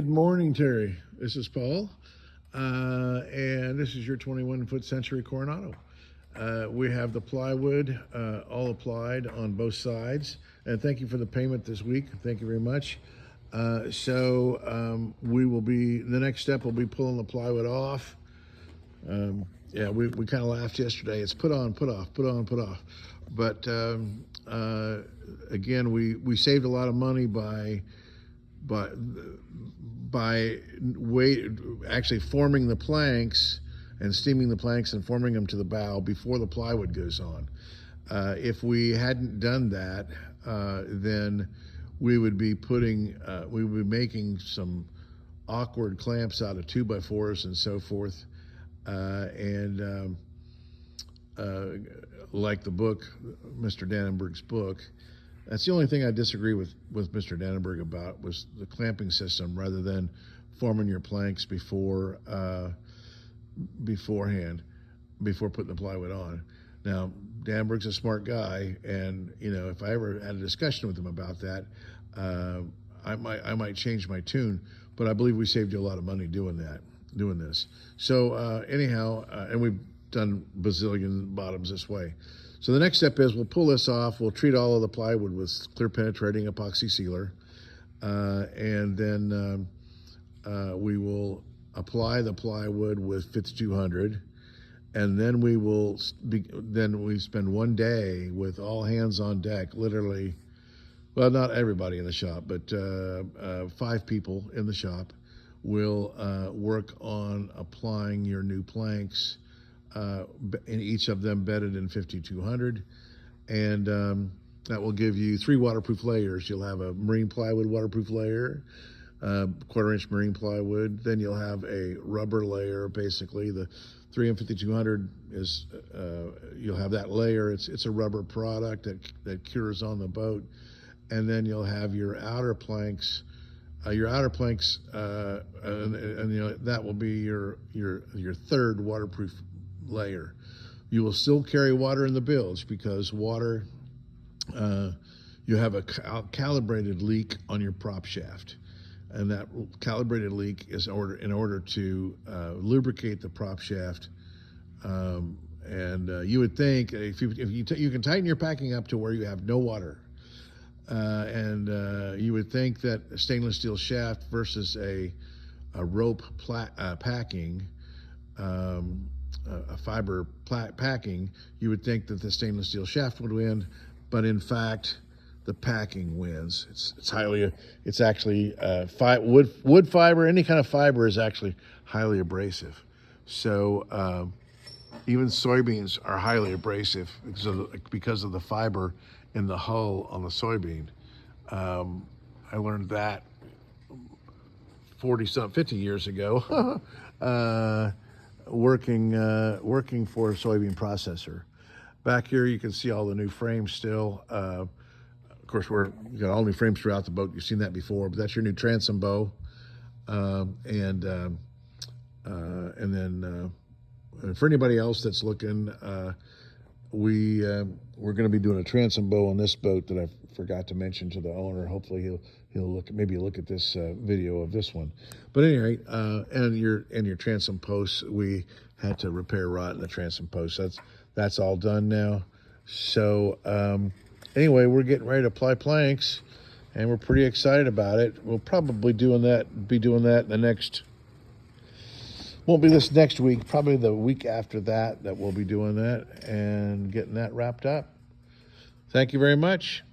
Good morning, Terry. This is Paul, and this is your 21-foot Century Coronado. We have the plywood all applied on both sides, and thank you for the payment this week. Thank you very much. We will be, the next step will be pulling the plywood off. Yeah, we kind of laughed yesterday. It's put on, put off, put on, put off. But again, we saved a lot of money by actually forming the planks and steaming the planks and forming them to the bow before the plywood goes on. If we hadn't done that, then we would be making some awkward clamps out of 2x4s and so forth. Like the book, Mr. Dannenberg's book, that's the only thing I disagree with Mr. Dannenberg about, was the clamping system rather than forming your planks beforehand, before putting the plywood on. Now, Dannenberg's a smart guy, and if I ever had a discussion with him about that, I might change my tune. But I believe we saved you a lot of money doing this. So anyhow, and we've done bazillion bottoms this way. So the next step is we'll pull this off. We'll treat all of the plywood with clear penetrating epoxy sealer, and then we will apply the plywood with 5200, and then we spend one day with all hands on deck, literally. Well, not everybody in the shop, but 5 people in the shop will work on applying your new planks. In each of them bedded in 5200, and that will give you 3 waterproof layers. You'll have a marine plywood waterproof layer, 1/4-inch marine plywood, then you'll have a rubber layer. Basically, the 3 and 5200 is you'll have that layer. It's a rubber product that cures on the boat, and then you'll have your outer planks. That will be your 3rd waterproof layer. You will still carry water in the bilge because water, you have a calibrated leak on your prop shaft, and that calibrated leak is in order to lubricate the prop shaft. You would think if you can tighten your packing up to where you have no water, you would think that a stainless steel shaft versus a rope packing, a fiber packing, you would think that the stainless steel shaft would win, but in fact, the packing wins. It's actually wood fiber. Any kind of fiber is actually highly abrasive. So even soybeans are highly abrasive because of the fiber in the hull on the soybean. I learned that 50 years ago. Working for a soybean processor. Back here you can see all the new frames still. Of course, you got all new frames throughout the boat. You've seen that before, but that's your new transom bow. And then for anybody else that's looking, we're going to be doing a transom bow on this boat that I forgot to mention to the owner. Hopefully he'll look at this video of this one. But at any rate, and your transom posts, we had to repair rot in the transom posts. That's all done now. So anyway, we're getting ready to apply planks, and we're pretty excited about it. We'll probably be doing that in the next. Won't be this next week, probably the week after that we'll be doing that and getting that wrapped up. Thank you very much.